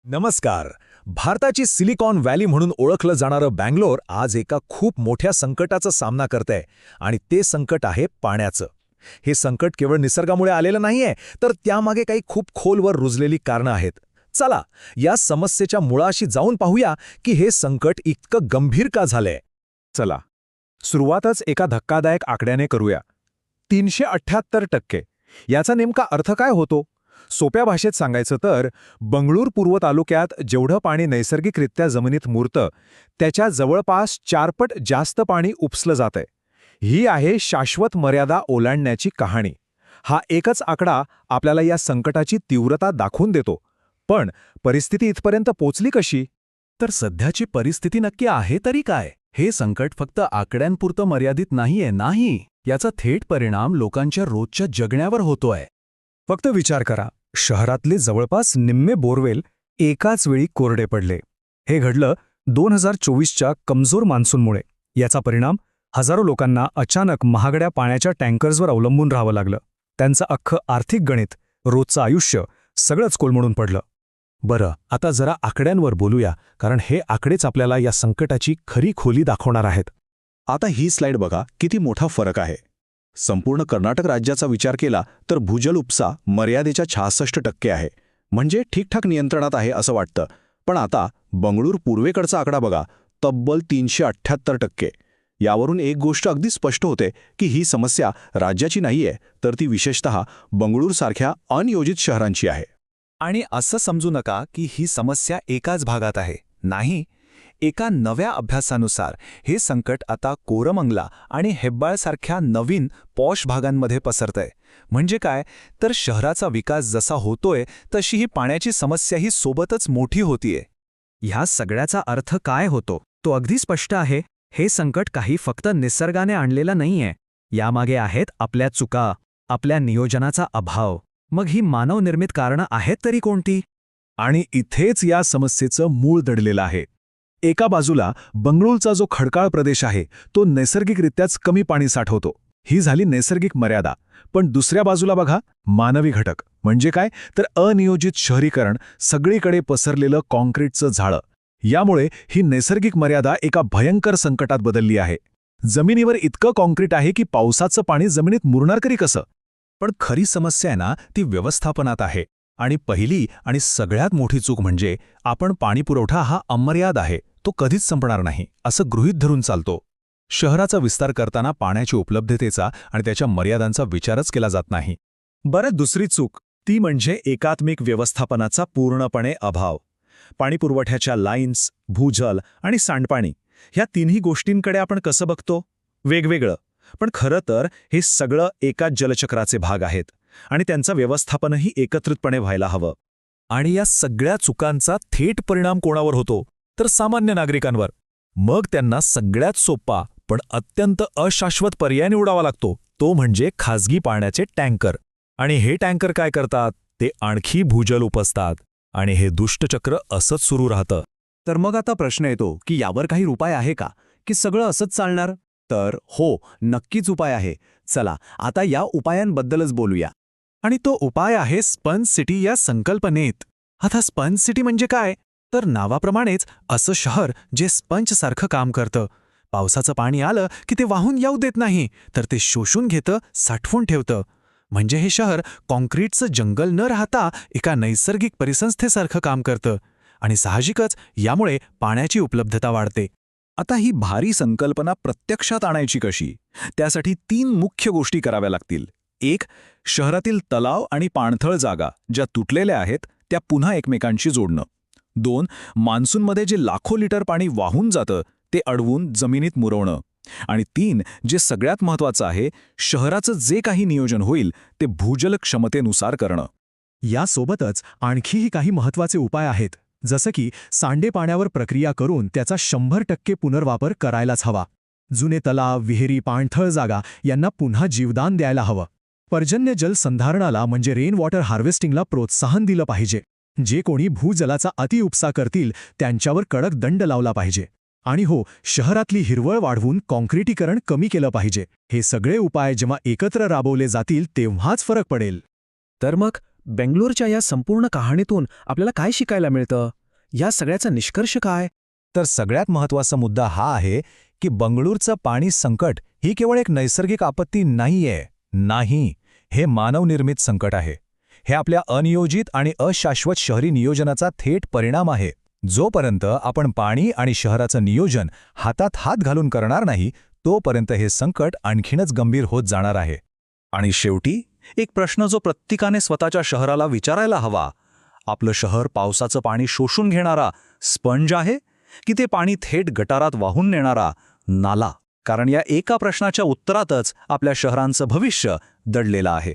नमस्कार. भारताची silicon valley म्हणून ओळखलं जाणारं बँगलोर आज एका खूप मोठ्या संकटाचा सामना करतंय आणि ते संकट आहे पाण्याचं. हे संकट केवळ निसर्गामुळे आलेलं नाहीये, तर त्यामागे काही खूप खोलवर रुजलेली कारणं आहेत. चला या समस्येच्या मुळाशी जाऊन पाहूया की हे संकट इतकं गंभीर का झालंय. चला सुरुवातच एका धक्कादायक आकड्याने करूया. 378%. याचा नेमका अर्थ काय होतो? सोप्या भाषेत सांगायचं तर बंगळूर पूर्व तालुक्यात जेवढं पाणी नैसर्गिकरित्या जमिनीत मुरतं त्याच्या जवळपास 4 पट जास्त पाणी उपसलं जातंय. ही आहे शाश्वत मर्यादा ओलांडण्याची कहाणी. हा एकच आकडा आपल्याला या संकटाची तीव्रता दाखवून देतो. पण परिस्थिती इथपर्यंत पोचली कशी? तर सध्याची परिस्थिती नक्की आहे तरी काय? हे संकट फक्त आकड्यांपुरतं मर्यादित नाहीये. नाही, याचा थेट परिणाम लोकांच्या रोजच्या जगण्यावर होतोय. फक्त विचार करा, शहरातले जवळपास निम्मे बोरवेल एकाच वेळी कोरडे पडले. हे घडलं 2024च्या कमजोर मान्सूनमुळे. याचा परिणाम हजारो लोकांना अचानक महागड्या पाण्याच्या टँकर्सवर अवलंबून राहावं लागलं. त्यांचं अख्खं आर्थिक गणित, रोजचं आयुष्य सगळंच कोलमडून पडलं. बरं, आता जरा आकड्यांवर बोलूया, कारण हे आकडेच आपल्याला या संकटाची खरी खोली दाखवणार आहेत. आता ही स्लाइड बघा, किती मोठा फरक आहे. संपूर्ण कर्नाटक राज्याचा विचार केला तर भूजल उपसा मर्यादेच्या 66% आहे, म्हणजे ठीकठाक नियंत्रणात आहे असं वाटतं. पण आता बंगळूर पूर्वेकडचा आकडा बघा, तब्बल 378%. यावरून एक गोष्ट अगदी स्पष्ट होते की ही समस्या राज्याची नाहीये, तर ती विशेषतः बंगळूरसारख्या अनियोजित शहरांची आहे. आणि असं समजू नका की ही समस्या एकाच भागात आहे. नाही, एका नव्या अभ्यासानुसार हे संकट आता कोरमंगला आणि हेब्बाळसारख्या नवीन पॉश भागांमध्ये पसरतंय. म्हणजे काय, तर शहराचा विकास जसा होतोय तशी ही पाण्याची समस्याही सोबतच मोठी होतीये. ह्या सगळ्याचा अर्थ काय होतो तो अगदी स्पष्ट आहे. हे संकट काही फक्त निसर्गाने आणलेलं नाहीये. यामागे आहेत आपल्या चुका, आपल्या नियोजनाचा अभाव. मग ही मानवनिर्मित कारणं आहेत तरी कोणती? आणि इथेच या समस्येचं मूळ दडलेलं आहे. एका बाजूला बंगळूरचा जो खडकाळ प्रदेश आहे तो नैसर्गिकरित्याच कमी पाणी साठवतो. ही झाली नैसर्गिक मर्यादा. पण दुसऱ्या बाजूला बघा, मानवी घटक. म्हणजे काय, तर अनियोजित शहरीकरण, सगळीकडे पसरलेलं काँक्रीटचं जाळं. यामुळे ही नैसर्गिक मर्यादा एका भयंकर संकटात बदलली आहे. जमिनीवर इतकं काँक्रीट आहे की पावसाचं पाणी जमिनीत मुरणार तरी कसं? पण खरी समस्या आहे ना, ती व्यवस्थापनात आहे. आणि पहिली आणि सगळ्यात मोठी चूक म्हणजे आपण पाणीपुरवठा हा अमर्याद आहे, तो कधीच संपणार नाही असं गृहीत धरून चालतो. शहराचा विस्तार करताना पाण्याची उपलब्धतेचा आणि त्याच्या मर्यादांचा विचारच केला जात नाही. बरं, दुसरी चूक ती म्हणजे एकात्मिक व्यवस्थापनाचा पूर्णपणे अभाव. पाणीपुरवठ्याच्या लाईन्स, भूजल आणि सांडपाणी ह्या तिन्ही गोष्टींकडे आपण कसं बघतो? वेगवेगळं. पण खरं तर हे सगळं एकाच जलचक्राचे भाग आहेत आणि त्यांचं व्यवस्थापनही एकत्रितपणे व्हायला हवं. आणि या सगळ्या चुकांचा थेट परिणाम कोणावर होतो? तर सामान्य नागरिकांवर. मग त्यांना सगळ्यात सोपा पण अत्यंत अशाश्वत पर्याय निवडावा लागतो, तो म्हणजे खाजगी पाण्याचे टँकर. आणि हे टँकर काय करतात? ते आणखी भूजल उपसतात आणि हे दुष्टचक्र असंच सुरू राहतं. तर मग आता प्रश्न येतो की यावर काही उपाय आहे का, की सगळं असंच चालणार? तर हो, नक्कीच उपाय आहे. चला आता या उपायांबद्दलच बोलूया. आणि तो उपाय आहे स्पंज सिटी या संकल्पनेत. आता स्पंज सिटी म्हणजे काय? तर नावाप्रमाणेच असं शहर जे स्पंजसारखं काम करतं. पावसाचं पाणी आलं की ते वाहून येऊ देत नाही, तर ते शोषून घेतं, साठवून ठेवतं. म्हणजे हे शहर काँक्रीटचं जंगल न राहता एका नैसर्गिक परिसंस्थेसारखं काम करतं. आणि साहजिकच यामुळे पाण्याची उपलब्धता वाढते. आता ही भारी संकल्पना प्रत्यक्षात आणायची कशी? त्यासाठी 3 मुख्य गोष्टी कराव्या लागतील. 1. शहरातील तलाव आणि पाणथळ जागा ज्या तुटलेल्या आहेत त्या पुन्हा एकमेकांशी जोडणं. 2. मान्सूनमध्ये जे लाखो लिटर पाणी वाहून जातं ते अडवून जमिनीत मुरवणं. आणि 3. जे सगळ्यात महत्त्वाचं आहे, शहराचं जे काही नियोजन होईल ते भूजल क्षमतेनुसार करणं. यासोबतच आणखीही काही महत्त्वाचे उपाय आहेत, जसं की सांडेपाण्यावर प्रक्रिया करून त्याचा 100% पुनर्वापर करायलाच हवा. जुने तलाव, विहिरी, पाणथळ जागा यांना पुन्हा जीवदान द्यायला हवं. पर्जन्य जल संधारणाला म्हणजे रेन वॉटर हार्वेस्टिंगला प्रोत्साहन दिलं पाहिजे. जे कोणी भूजलाचा अतिउपसा करतील त्यांच्यावर कडक दंड लावला पाहिजे. आणि हो, शहरातली हिरवळ वाढवून काँक्रिटीकरण कमी केलं पाहिजे. हे सगळे उपाय जेव्हा एकत्र राबवले जातील तेव्हाच फरक पडेल. तर मग बेंगलोरच्या या संपूर्ण कहाणीतून आपल्याला काय शिकायला मिळतं? या सगळ्याचा निष्कर्ष काय? तर सगळ्यात महत्त्वाचा मुद्दा हा आहे की बंगळूरचं पाणी संकट ही केवळ एक नैसर्गिक आपत्ती नाहीये. नाही, हे मानवनिर्मित संकट आहे. हे आपल्या अनियोजित आणि अशाश्वत शहरी नियोजनाचा थेट परिणाम आहे. जोपर्यंत आपण पाणी आणि शहराचं नियोजन हातात हात घालून करणार नाही, तोपर्यंत हे संकट आणखीनच गंभीर होत जाणार आहे. आणि शेवटी एक प्रश्न जो प्रत्येकाने स्वतःच्या शहराला विचारायला हवा, आपलं शहर पावसाचं पाणी शोषून घेणारा स्पंज आहे की ते पाणी थेट गटारात वाहून नेणारा नाला? कारण या एका प्रश्नाच्या उत्तरातच आपल्या शहरांचं भविष्य दडलेलं आहे.